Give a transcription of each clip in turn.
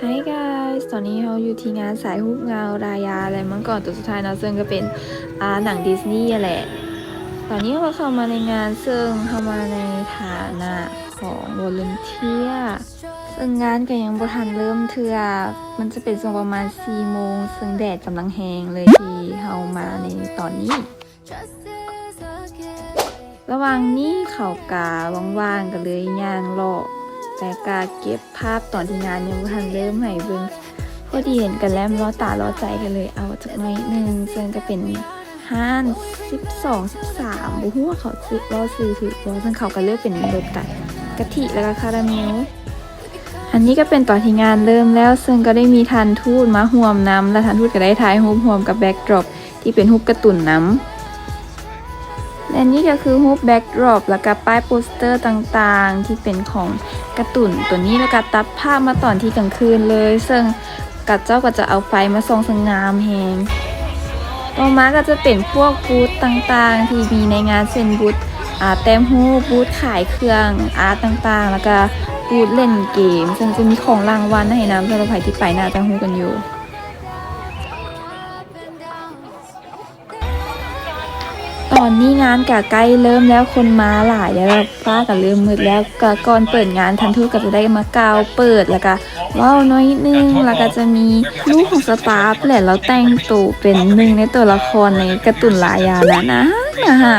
Hi guys ตอนนี้เราอยู่ที่งานสายฮุบเงารายาอะไรมั้งก่อนตัวสุดท้ายเนาะซึ่งก็เป็นหนังดิสนีย์แหละตอนนี้เราเข้ามาในงานซึ่งเข้ามาในฐานะของวอลลันเทียซึ่งงานก็ยังบ่ทันเริ่มเทื่อมันจะเป็นช่วงประมาณ4 โมงซึ่งแดดกำลังแหงเลยที่เรามาในตอนนี้ระหว่างนี้เขากาว่างๆกันเลยย่างเลาะแต่กาเก็บภาพตอนที่งานยังบ่ทันเริ่มให้เบิ่งพอดีเห็นกันแล้วล้อตาล้อใจกันเลยเอาจากหน่อยนึงซึ่งก็เป็นห้าน12 13บ่ฮู้ว่าเขาซื้อล้อซื้อถือบ่ซึ่งเขาก็เลือกเป็นรสกะทิแล้วก็คาราเมลอันนี้ก็เป็นตอนที่งานเริ่มแล้วซึ่งก็ได้มีทันทูตมาร่วมนำและทันทูตก็ได้ถ่ายรูปร่วมกับแบ็คดรอปที่เป็นรูปการ์ตูนนำและนี่ก็คือรูปแบ็คดรอปแล้วก็ป้ายโปสเตอร์ต่างๆที่เป็นของการ์ตูนตัวนี้แล้วก็ตัดภาพมาตอนที่กลางคืนเลยซึ่งกัดเจ้าก็จะเอาไฟมาส่องสงามแฮงต่อมาก็จะเป็นพวกบูธต่างๆที่มีในงานเช่นบูธแต้มรูปบูธขายเครื่องอาร์ตต่างๆแล้วก็บูธเล่นเกมซึ่งจะมีของรางวัลให้นำสำหรับใครที่ไปน่าจะรู้กันอยู่ตอนนี้งานกะใกล้เริ่มแล้วคนมาหลายแล้วฟ้าก็เริ่มมืดแล้วก็ก่อนเปิดงานทันทูตก็จะได้มากล่าวเปิดแล้วก็ว้าวน้อยนึงแล้วก็จะมีลูกของสตาฟแหละแล้วแต่งตัวเป็นหนึ่งในตัวละครในการ์ตูนลายานะฮะ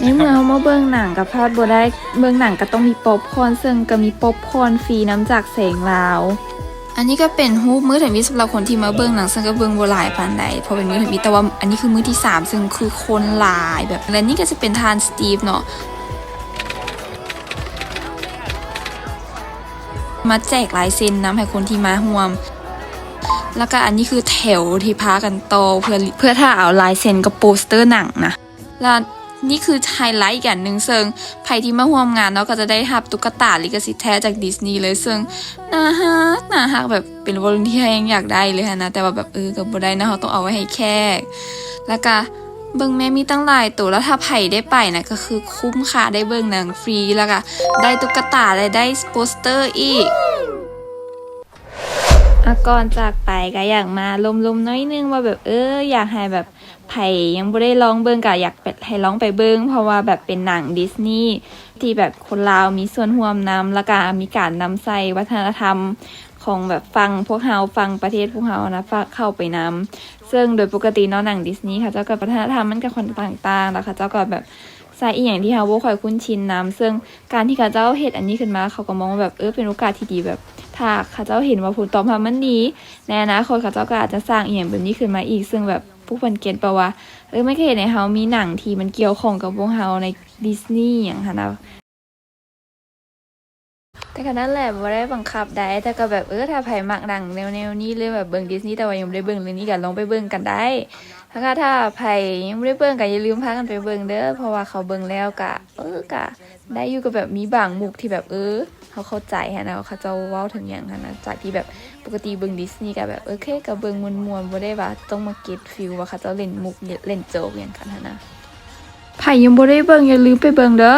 ในเมื่อเขามาเบิ่งหนังกับพลาดบ่ได้เบิ่งหนังก็ต้องมีป๊อปคอร์นซึ่งก็มีป๊อปคอร์นฟรีน้ำจากแสงลาวอันนี้ก็เป็นฮูปมื้อถึงวิสำหรับคนที่มาเบิ่งหนังซึ่งก็เบิ่งบ่หลายปานใดเพราะเป็นมื้อถึงวิแต่ว่าอันนี้คือมื้อที่3ซึ่งคือคนหลายแบบและนี่ก็จะเป็นทานสตีฟเนาะมาแจกลายเซ็นนำให้คนที่มาร่วมแล้วก็อันนี้คือแถวที่พากันต่อเพื่อถ้าเอาลายเซ็นกับโปสเตอร์หนังนะแล้วนี่คือไฮไลท์อีกอย่างหนึ่งซึ่งใครที่มาร่วมงานเนาะก็จะได้รับตุ๊กตาลิขสิทธิ์แท้จากดิสนีย์เลยซึ่งน่าฮักแบบเป็นวอลลันเทียร์ยังอยากได้เลยนะแต่ว่าแบบก็บ่ได้นะเขาต้องเอาไว้ให้แขกแล้วก็เบิ่งแม่มีตั้งหลายตัวแล้วถ้าไผได้ไปนะก็คือคุ้มค่าได้เบิ่งหนังฟรีแล้วก็ได้ตุ๊กตาและได้โปสเตอร์อีกก่อนจากไปก็อยากมาลมๆน้อยนึงว่าแบบอยากให้แบบไผยังบ่ได้ลองเบิ่งก็อยากให้ลองไปเบิ่งเพราะว่าแบบเป็นหนังดิสนีย์ที่แบบคนลาวมีส่วนร่วมนำแล้วก็มีการนำใส่วัฒนธรรมของแบบฟังพวกเฮาฟังประเทศพวกเฮานะเข้าไปนำซึ่งโดยปกติเนาะหนังดิสนีย์ค่ะเจ้าก็วัฒนธรรมมันก็คนต่างๆแล้วค่ะเจ้าก็แบบใส่อีหยังที่เฮาบ่ค่อยคุ้นชินนำซึ่งการที่เขาเจ้าเฮ็ดอันนี้ขึ้นมาเขาก็มองว่าแบบเป็นโอกาสที่ดีแบบถ้าเขาเจ้าเห็นว่าผลตอบรับมันดีในอนาคตเขาเจ้าก็อาจจะสร้างอีหยังแบบนี้ขึ้นมาอีกซึ่งแบบผู้เพิ่นเก็ทป่ะว่าไม่เคยเห็นในเฮามีหนังที่มันเกี่ยวข้องกับพวกเฮาในดิสนีย์หยังหั่นนะแต่ก็นั่นแหละบ่ได้บังคับได้แต่ก็แบบถ้าไผมักหนังแนวนี้เลยแบบเบิ่งดิสนีย์แต่ว่ายังบ่ได้เบิ่งเรื่องนี้ก็ลองไปเบิ่งกันได้ถ้าไผยังบ่ได้เบิ่งก็อย่าลืมพากันไปเบิ่งเด้อเพราะว่าเขาเบิ่งแล้วก็ก็ได้อยู่กับแบบมีบางมุกที่แบบเขาเข้าใจหั่นนะเขาเจ้าเว้าถึงหยังหั่นนะจากที่แบบปกติเบิ่งดิสนีย์ก็แบบโอเคก็เบิ่งม่วนๆบ่ได้ว่าต้องมาเก็ตฟีลว่าเขาเจ้าเล่นมุกเล่นโจ๊กหยังกันหั่นนะไผยังบ่ได้เบิ่งอย่าลืมไปเบิ่งเด้อ